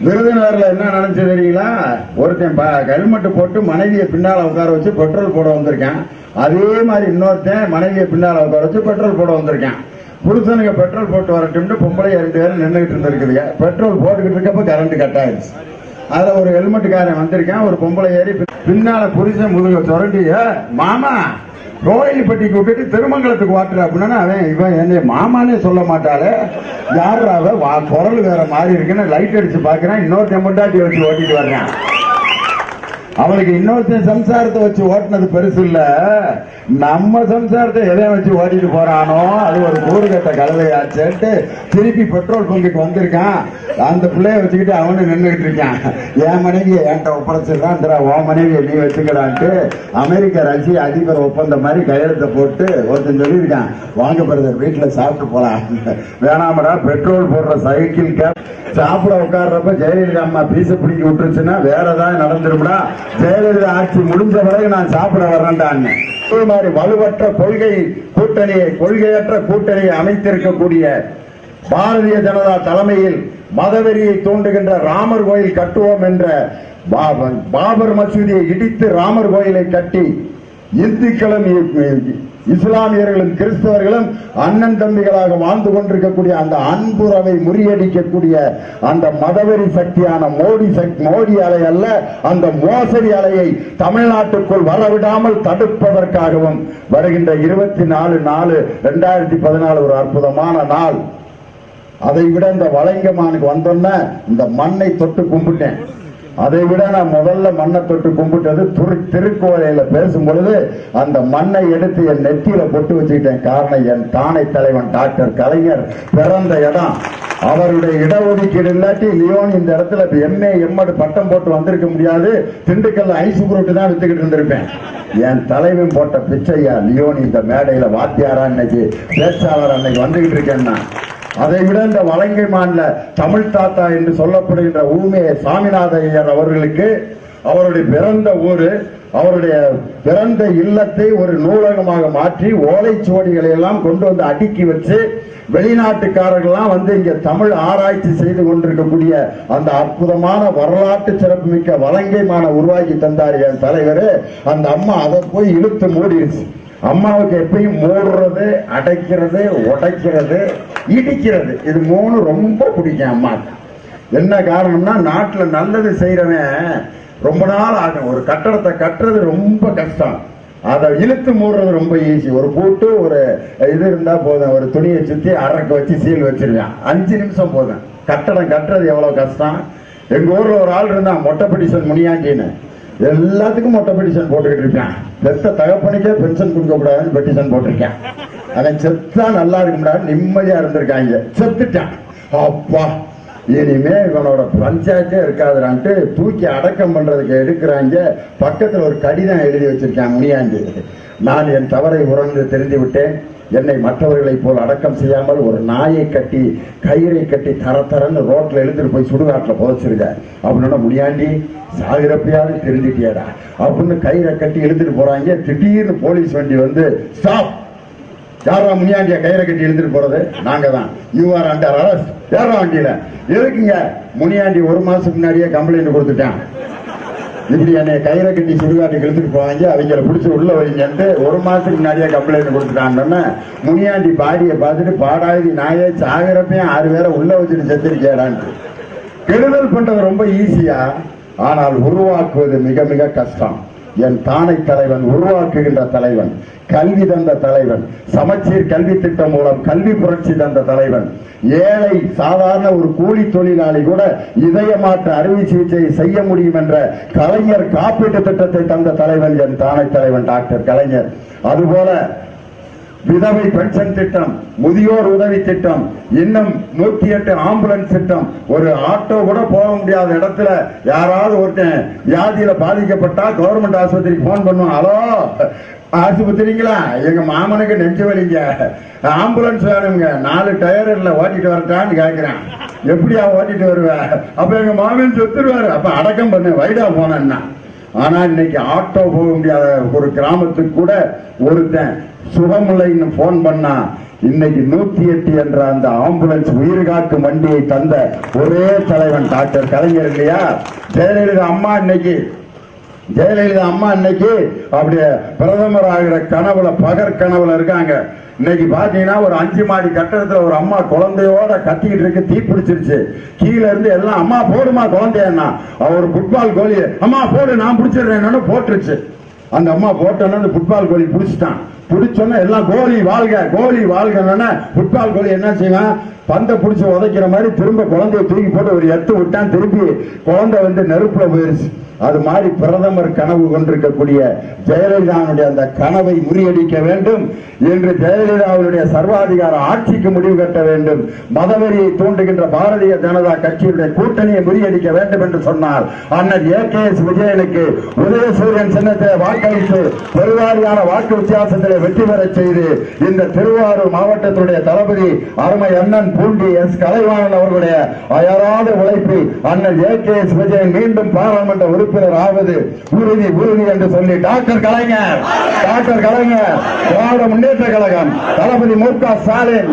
விருதுநகர்ல என்ன நடந்துச்சு தெரியுங்களா? ஒருத்தன் ஹெல்மெட் போட்டு மனைவியை பின்னால உட்கார வச்சு பெட்ரோல் போட வந்திருக்கான். அதே மாதிரி இன்னொருத்தன் மனைவியை பின்னால உட்கார வச்சு பெட்ரோல் போட வந்திருக்கான். புருஷனுக்கு பெட்ரோல் போட்டு வரட்டும் பொம்பளை 2 பேரும் நின்றுகிட்டு இருந்திருக்குதுங்க. பெட்ரோல் போட்டுக்கிட்டு இருக்கப்ப கரண்ட் கட் ஆயிடுச்சு. அதுல ஒரு ஹெல்மெட்டுக்காரன் வந்திருக்கான். ஒரு பொம்பளை ஏறி பின்னால புருஷன் முதுக சுரண்டி, மாமா கோயில்பட்டிக்கு விட்டுட்டு திருமங்கலத்துக்கு வாட்டுற அப்படின்னா அவன் இவன் என்ன மாமானே சொல்ல மாட்டாளே, யாரு அவ குரல் வேற மாதிரி இருக்குன்னு லைட் அடிச்சு பாக்குறான். இன்னொருத்தன் பொண்டாட்டி வச்சு ஓட்டிட்டு வர்றான். அவனுக்கு இன்னொருத்தன் சம்சாரத்தை வச்சு ஓட்டினது பெருசு இல்ல, நம்ம சம்சாரத்தை எதை வச்சு ஓட்டிட்டு போறானோ அது ஒரு கூறுகட்ட கலவையாச்சேன்ட்டு திருப்பி பெட்ரோல் பங்குக்கு வந்திருக்கான். அந்த பிள்ளைய வச்சுக்கிட்டு அவனு நின்றுகிட்டு இருக்கான். என் மனைவியை என்கிட்ட ஒப்படைச்சிருக்கான், உன் மனைவியை நீ வச்சுக்கலான்ட்டு அமெரிக்க ரஷ்ய அதிபர் ஒப்பந்த மாதிரி கையெழுத்தை போட்டு ஒருத்தன் சொல்லியிருக்கான், வாங்க பிரதர் வீட்டுல சாப்பிட்டு போலாம். வேணாமடா, பெட்ரோல் போடுற சைக்கிள் கேப் சாப்பிட உட்கார்றப்ப ஜெயலலிதா அம்மா பீச பிடிக்க விட்டுருச்சுன்னா வேற ஏதாவது நடந்துரும்டா, ஜெயலலிதா ஆட்சி முடிஞ்ச பிறகு நான் சாப்பிட வர்றேன்டான்னு. இதே மாதிரி வலுவற்ற கொள்கையற்ற கூட்டணியை அமைத்திருக்கக்கூடிய பாரதிய ஜனதா தலைமையில் மதவெறியை தூண்டுகின்ற ராமர் கோயில் கட்டுவோம் என்ற பாபர் மசூதியை இடித்து ராமர் கோயிலை கட்டி இந்துக்களும் இஸ்லாமியர்களும் கிறிஸ்தவர்களும் அண்ணன் தம்பிகளாக வாழ்ந்து கொண்டிருக்கக்கூடிய அந்த அன்புறவை முறியடிக்கக்கூடிய அந்த மதவெறி சக்தியான மோடி அலை அல்ல, அந்த மோசடி அலையை தமிழ்நாட்டுக்குள் வரவிடாமல் தடுப்பதற்காகவும் வருகின்ற 24/4/2014 ஒரு அற்புதமான நாள். அதை விட இந்த வளைங்கமானுக்கு வந்தோன்னா இந்த மண்ணை தொட்டு கும்பிட்டேன். அதை விட நான் முதல்ல மண்ணை தொட்டு கும்பிட்டது திருக்கோயில பேசும் பொழுது அந்த மண்ணை எடுத்து என் நெத்தியில பொட்டு வச்சுக்கிட்டேன். காரணம், என் தானை தலைவன் டாக்டர் கலைஞர் பிறந்த இடம். அவருடைய இடஒதுக்கீடு இல்லாட்டி லியோன் இந்த இடத்துல MA MD பட்டம் போட்டு வந்திருக்க முடியாது. திண்டுக்கல்ல ஐஸ் புரோட்டு தான் வித்துக்கிட்டு இருந்திருப்பேன். என் தலைவன் போட்ட பிச்சையா லியோன் இந்த மேடையில வாத்தியாரா இன்னைக்கு பேச்சாளர் அன்னைக்கு வந்துகிட்டு இருக்கேன்னா. அதை விட இந்த வலங்கை மாநில தமிழ் தாத்தா என்று சொல்லப்படுகின்ற ஊமே சாமிநாத ஐயர் அவர்களுக்கு அவருடைய பிறந்த ஊரு, அவருடைய பிறந்த இல்லத்தை ஒரு நூலகமாக மாற்றி ஓலைச்சுவடிகளை எல்லாம் கொண்டு வந்து அடுக்கி வச்சு வெளிநாட்டுக்காரர்கள்லாம் வந்து இங்க தமிழ் ஆராய்ச்சி செய்து கொண்டிருக்கக்கூடிய அந்த அற்புதமான வரலாற்று சிறப்புமிக்க வலங்கை மான உருவாக்கி தந்தார் என் தலைவர். அந்த அம்மா அதை போய் இழுத்து மூடிடுச்சு. அம்மாவுக்கு எப்பயும் மூடுறது, அடைக்கிறது, உடைக்கிறது, இடிக்கிறது, இது 3 ரொம்ப பிடிக்கும் அம்மாவுக்கு. என்ன காரணம்னா, நாட்டில் நல்லது செய்யறவன் ரொம்ப நாள் ஆகும். ஒரு கட்டடத்தை கட்டுறது ரொம்ப கஷ்டம், அதை இழுத்து மூடுறது ரொம்ப ஈஸி. ஒரு பூட்டு ஒரு இது இருந்தா போதும், ஒரு துணியை சுத்தி அரக்க வச்சு சீல் வச்சிருக்கான், 5 நிமிஷம் போதும். கட்டடம் கட்டுறது எவ்வளவு கஷ்டம். எங்க ஊர்ல ஒரு ஆள் இருந்தான், மொட்டை பெட்டிஷன் முனியாண்டின்னு, எல்லாத்துக்கும் மொட்டை பெட்டிஷன் போட்டுக்கிட்டு இருக்கான். பெத்த தகப்பனுக்கே பென்ஷன் கொடுக்க கூடாதுன்னு பெட்டிஷன் போட்டிருக்கான். அவன் செத்தா நல்லா இருக்க முடியாது, நிம்மதியா இருந்திருக்காங்க. செத்துட்டான். அப்பா இனிமே இவனோட பஞ்சாயத்தே இருக்காதுரான்ட்டு தூக்கி அடக்கம் பண்றதுக்கு எடுக்கிறாங்க. பக்கத்துல ஒரு கடிதம் எழுதி வச்சிருக்கான் முனியாண்டி, நான் என் தவறை உணர்ந்து தெரிந்து விட்டேன். என்னை மற்றவர்களைப் போல் அடக்கம் செய்யாமல் ஒரு நாயை கட்டி கயிறை கட்டி தரன்னு ரோட்ல எழுதிட்டு போய் சுடுகாட்டுல புதைச்சிருக்க அப்படின்னா, முனியாண்டி சாகிறப்பயாவது தெரிஞ்சுட்டியாடா அப்படின்னு கயிறை கட்டி எழுதிட்டு போறாங்க. திடீர்னு போலீஸ் வண்டி வந்து ஸ்டாப், யாரா முனியாண்டியா கயிறை கட்டி எழுதிட்டு போறது? நாங்க தான். You are under arrest. யாரா வண்டியில இருக்குங்க? முனியாண்டி 1 மாசத்துக்கு முன்னாடியே கம்ப்ளைண்ட் கொடுத்துட்டான். இப்படி என்னை கயிறை கட்டி சுடுகாட்டுக்கு எழுத்துட்டு போவாங்க, அவங்கள பிடிச்சி உள்ள வைங்கன்ட்டு 1 மாசத்துக்கு முன்னாடியே கம்ப்ளைண்ட் கொடுத்துட்டான்னு முனியாண்டி பாடியை பார்த்துட்டு, பாடாதி நாயே சாகிறப்பையும் 6 பேரை உள்ள வச்சுட்டு செத்துருக்கேடான்ட்டு. கெடுதல் பண்றது ரொம்ப ஈஸியா, ஆனால் உருவாக்குவது மிக மிக கஷ்டம். என் தானை தலைவன் உருவாக்குகின்ற தலைவன், கல்வி தந்த தலைவன், சமச்சீர் கல்வி திட்டம் மூலம் கல்வி புரட்சி தந்த தலைவன், ஏழை சாதாரண ஒரு கூலி தொழிலாளி கூட இதயமாற்று அறுவை சிகிச்சை செய்ய முடியும் என்ற கலைஞர் காப்பீட்டு திட்டத்தை தந்த தலைவன் என் தானை தலைவன் டாக்டர் கலைஞர். அதுபோல விதவை பென்ஷன் திட்டம், முதியோர் உதவி திட்டம், இன்னும் 108 ஆம்புலன்ஸ் திட்டம். ஒரு ஆட்டோ கூட போக முடியாத இடத்துல யாராவது ஒருத்தன் வியாதியில பாதிக்கப்பட்டா கவர்மெண்ட் ஆஸ்பத்திரிக்கு போன் பண்ணுவோம், ஹலோ ஆஸ்பத்திரிங்களா, எங்க மாமனுக்கு நெஞ்சு வலிங்க, ஆம்புலன்ஸ் வேணுங்க, 4 டயர் இல்ல ஓட்டிட்டு வரட்டான்னு கேட்கிறேன். எப்படியா ஓட்டிட்டு வருவேன்? அப்ப எங்க மாமன் செத்துருவாரு. அப்ப அடக்கம் பண்ண வைடா போனேன்னா. ஆனா இன்னைக்கு ஆட்டோ போக முடியாத ஒரு கிராமத்துக்கு கூட ஒருத்தன் சுகமில்லைன்னு போன் பண்ணா இன்னைக்கு 108 என்ற அந்த ஆம்புலன்ஸ் உயிர்காக்கும் வண்டியை தந்த ஒரே தலைவன் டாக்டர் கலைஞர் இல்லையா? ஜெயலலிதா அம்மா இன்னைக்கு அப்படியே பிரதமர் ஆகிற கனவுல பகற்கனவுல இருக்காங்க. இன்னைக்கு பாத்தீங்கன்னா ஒரு 5 மாடி கட்டடத்துல ஒரு அம்மா குழந்தையோட கத்திக்கிட்டு இருக்கு, தீ பிடிச்சிருச்சு. கீழே இருந்து எல்லாம் அம்மா போடுமா குழந்தையன்னா, அவர் ஃபுட்பால் கோலி அம்மா போடு நான் பிடிச்சிடுறேன்னு போட்டுருச்சு. அந்த அம்மா போட்டோன்னு அந்த ஃபுட்பால் கோலி பிடிச்சிட்டான். பிடிச்சோன்னா எல்லாம் கோலி வாழ்கன்னு ஃபுட்பால் கோலி என்ன செய்வான், பந்தை பிடிச்சி உதைக்கிற மாதிரி திரும்ப குழந்தைய தூக்கி போட்டு ஒரு எத்து விட்டான். திருப்பி குழந்தை வந்து நெருப்புல போயிருச்சு. அது மாதிரி பிரதமர் கனவு கொண்டிருக்கக்கூடிய ஜெயலலிதாவுடைய அந்த கனவை முறியடிக்க வேண்டும் என்று ஜெயலலிதாவுடைய சர்வாதிகார ஆட்சிக்கு முடிவு கட்ட வேண்டும். மதவெறியை தூண்டுகின்ற பாரதிய ஜனதா கட்சியுடைய கூட்டணியை முறியடிக்க வேண்டும் என்று சொன்னார். அண்ணன் ஏகேஎஸ் விஜயனுக்கு உதயசூரியன் சின்னத்தை வாக்களித்து பெருவாரியான வாக்கு வித்தியாசத்திலே வெற்றி பெறச் செய்து இந்த திருவாரூர் மாவட்டத்தினுடைய தளபதி அருமை அண்ணன் பூண்டி எஸ் கலைவாணன் அவர்களுடைய அயராத உழைப்பில் அண்ணன் ஏகேஎஸ் விஜயன் மீண்டும் பாராளுமன்ற உறுப்பினர் ஆவது உறுதி என்று சொல்லி டாக்டர் கலைஞர் திராவிட முன்னேற்ற கழகம் தளபதி மு க ஸ்டாலின்